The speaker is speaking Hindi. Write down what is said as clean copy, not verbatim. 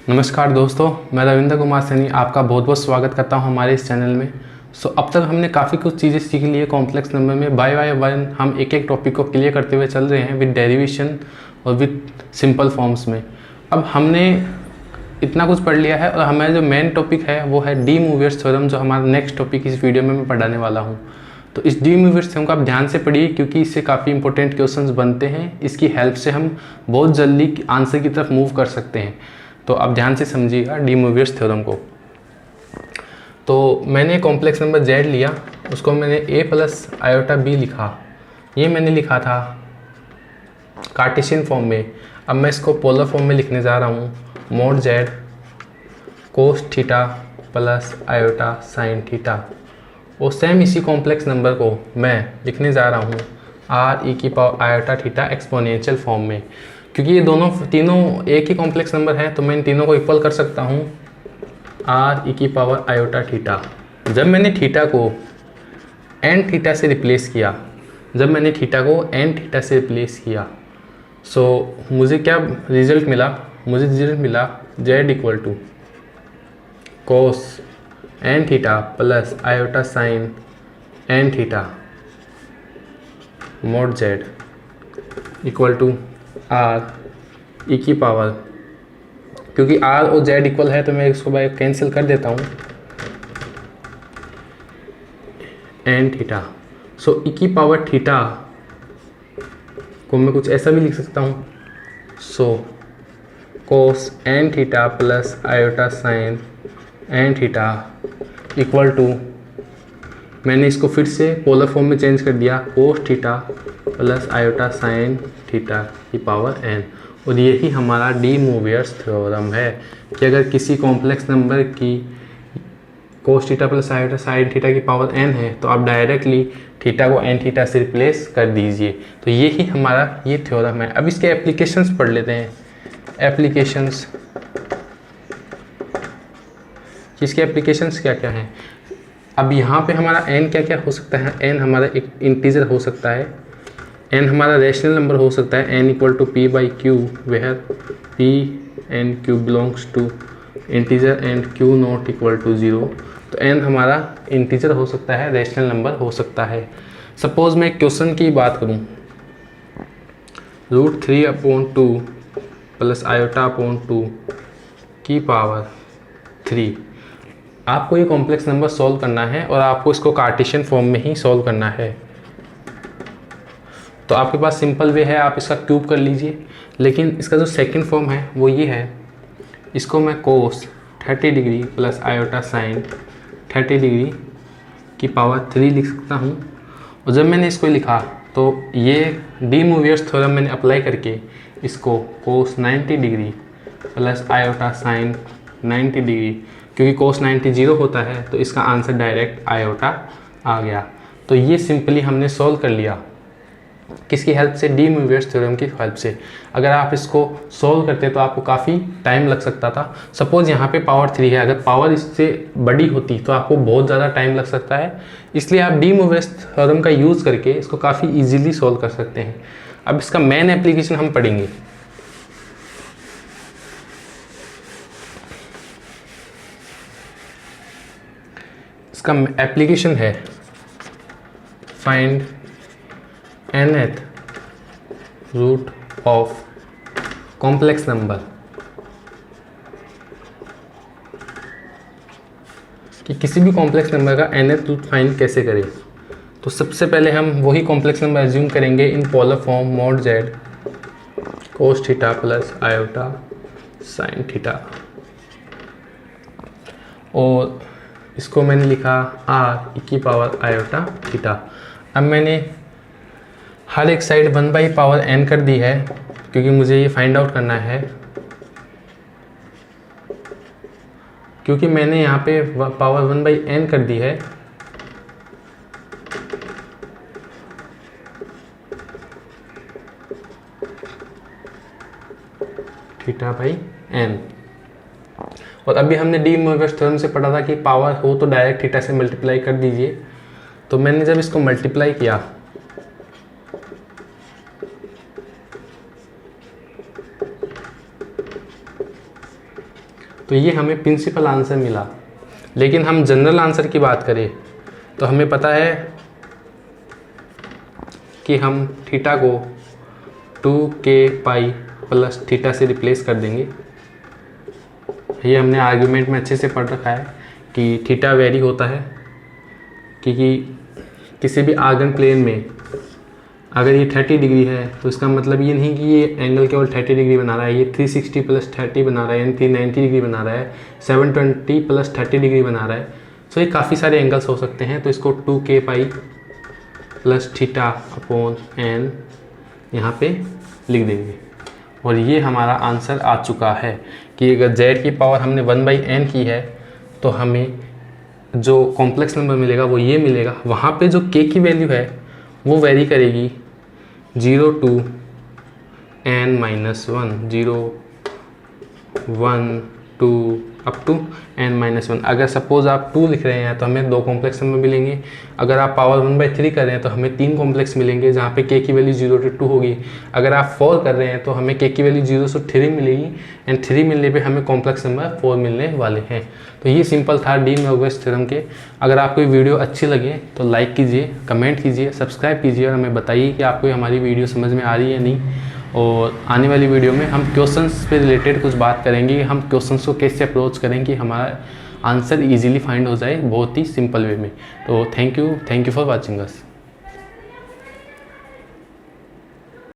नमस्कार दोस्तों, मैं रविंद्र कुमार सैनी आपका बहुत बहुत स्वागत करता हूं हमारे इस चैनल में। अब तक हमने काफ़ी कुछ चीज़ें सीख ली है कॉम्प्लेक्स नंबर में। बाय वन हम एक एक टॉपिक को क्लियर करते हुए चल रहे हैं विद डेरिवेशन और विद सिंपल फॉर्म्स में। अब हमने इतना कुछ पढ़ लिया है और हमारा जो मेन टॉपिक है वो है डी मूवियर्स थ्योरम, जो हमारा नेक्स्ट टॉपिक इस वीडियो में मैं पढ़ाने वाला हूँ। तो इस डी मूवियर्स थ्योरम को आप ध्यान से पढ़िए क्योंकि इससे काफ़ी इंपॉर्टेंट क्वेश्चंस बनते हैं। इसकी हेल्प से हम बहुत जल्दी आंसर की तरफ मूव कर सकते हैं। तो आप ध्यान से समझिएगा डी मूवियर्स थ्योरम को। तो मैंने कॉम्प्लेक्स नंबर z लिया, उसको मैंने a प्लस आयोटा b लिखा। ये मैंने लिखा था कार्टेशियन फॉर्म में। अब मैं इसको पोलर फॉर्म में लिखने जा रहा हूँ, mode z cos theta plus iota sine theta. और सेम इसी कॉम्प्लेक्स नंबर को मैं लिखने जा रहा हूँ r e की power iota theta exponential form में। क्योंकि ये तीनों एक ही कॉम्प्लेक्स नंबर है तो मैं इन तीनों को इक्वल कर सकता हूँ r e की पावर आयोटा थीटा। जब मैंने थीटा को n थीटा से रिप्लेस किया, सो मुझे क्या रिजल्ट मिला? मुझे रिजल्ट मिला z equal to cos n theta plus iota sine n theta mod z equal to r e की पावर, क्योंकि r और z इक्वल है तो मैं इसको बाय कैंसिल कर देता हूँ, n थीटा। सो e की पावर थीटा को मैं कुछ ऐसा भी लिख सकता हूँ, so cos n theta plus iota sine n theta equal to, मैंने इसको फिर से पोलर फॉर्म में चेंज कर दिया, cos theta plus iota sine theta की पावर n। और यही हमारा डी मूवियर्स थ्योरम है कि अगर किसी कॉम्प्लेक्स नंबर की cos theta plus iota sine theta की पावर n है तो आप डायरेक्टली थीटा को n थीटा से रिप्लेस कर दीजिए। तो यही हमारा ये थ्योरम है। अब इसके एप्लीकेशंस पढ़ लेते हैं। एप्लीकेशंस, इसके एप्लीकेशंस क्या क्या हैं? अब यहाँ पे हमारा n क्या क्या हो सकता है? n हमारा एक इंटीजर हो सकता है, n हमारा रैशनल नंबर हो सकता है, n equal to p by क्यू, where p and q belongs to integer and q not equal to 0। तो n हमारा इंटीजर हो सकता है, रैशनल नंबर हो सकता है। सपोज मैं क्वेश्चन की बात करूँ, √3/2 प्लस आयोटा/2 की पावर 3। आपको ये कॉम्प्लेक्स नंबर सॉल्व करना है और आपको इसको कार्टेशियन फॉर्म में ही सॉल्व करना है। तो आपके पास सिंपल वे है, आप इसका क्यूब कर लीजिए। लेकिन इसका जो सेकंड फॉर्म है वो ये है, इसको मैं कोस 30 degree plus iota sign 30 degree की पावर 3 लिख सकता हूँ। और जब मैंने इसको लिखा तो ये डी मूवियर्स थ्योरम मैंने अप्लाई करके इसको कोस 90 degree plus iota sign 90 degree, क्योंकि कोस 90 0 होता है तो इसका आंसर डायरेक्ट आयोटा आ गया। तो ये सिंपली हमने सॉल्व कर लिया, किसकी हेल्प से? डी मूवियर्स थ्योरम की हेल्प से। अगर आप इसको सॉल्व करते तो आपको काफ़ी टाइम लग सकता था। सपोज यहाँ पे पावर 3 है, अगर पावर इससे बड़ी होती तो आपको बहुत ज़्यादा टाइम लग सकता है। इसलिए आप डी मूवियर्स थ्योरम का यूज़ करके इसको काफ़ी ईजिली सॉल्व कर सकते हैं। अब इसका मेन एप्लीकेशन हम पढ़ेंगे। इसका एप्लीकेशन है find nth root of complex number, कि किसी भी कॉम्प्लेक्स नंबर का nth रूट फाइंड कैसे करें। तो सबसे पहले हम वही कॉम्प्लेक्स नंबर एज्यूम करेंगे in polar form, mode z cos theta plus iota sine theta. और इसको मैंने लिखा r e की पावर आयोटा थीटा। अब मैंने हर एक साइड 1/n कर दी है क्योंकि मुझे ये फाइंड आउट करना है, क्योंकि मैंने यहाँ पे पावर 1/n कर दी है। Theta by n। और अभी हमने डी मूवियर्स थ्योरम से पढ़ा था कि पावर हो तो डायरेक्ट थीटा से मल्टीप्लाई कर दीजिए। तो मैंने जब इसको मल्टीप्लाई किया तो ये हमें प्रिंसिपल आंसर मिला। लेकिन हम जनरल आंसर की बात करें तो हमें पता है कि हम थीटा को 2k पाई प्लस थीटा से रिप्लेस कर देंगे। ये हमने आर्गुमेंट में अच्छे से पढ़ रखा है कि थीटा वेरी होता है, क्योंकि किसी भी आर्गन प्लेन में अगर ये 30 डिग्री है तो इसका मतलब ये नहीं कि ये एंगल केवल 30 डिग्री बना रहा है, ये 360 प्लस 30 बना रहा है, यानी 390 डिग्री बना रहा है, 720 प्लस 30 डिग्री बना रहा है। सो ये काफ़ी सारे एंगल्स हो सकते हैं। तो इसको 2k pi plus theta upon n यहाँ पे लिख देंगे। और ये हमारा आंसर आ चुका है कि अगर z की पावर हमने 1/n की है तो हमें जो कॉम्प्लेक्स नंबर मिलेगा वो ये मिलेगा। वहाँ पे जो k की वैल्यू है वो वेरी करेगी 0 to n minus 1, 0 1 2 up to n minus 1। अगर सपोज़ आप 2 लिख रहे हैं तो हमें 2 कॉम्प्लेक्स नंबर मिलेंगे। अगर आप पावर 1/3 कर रहे हैं तो हमें 3 कॉम्प्लेक्स मिलेंगे, जहाँ पे k की वैल्यू 0 to 2 होगी। अगर आप 4 कर रहे हैं तो हमें k की वैल्यू 0 से 3 मिलेगी, एंड 3 मिलने पे हमें कॉम्प्लेक्स नंबर 4 मिलने वाले हैं। तो ये सिंपल था डी मोरगन थ्योरम के। अगर आपको ये वीडियो अच्छी लगे तो लाइक कीजिए, कमेंट कीजिए, सब्सक्राइब कीजिए और हमें बताइए कि आपको हमारी वीडियो समझ में आ रही है या नहीं। और आने वाली वीडियो में हम क्वेश्चंस पे रिलेटेड कुछ बात करेंगे, हम क्वेश्चंस को कैसे अप्रोच करें कि हमारा आंसर इजीली फाइंड हो जाए बहुत ही सिंपल वे में। तो thank you for watching us.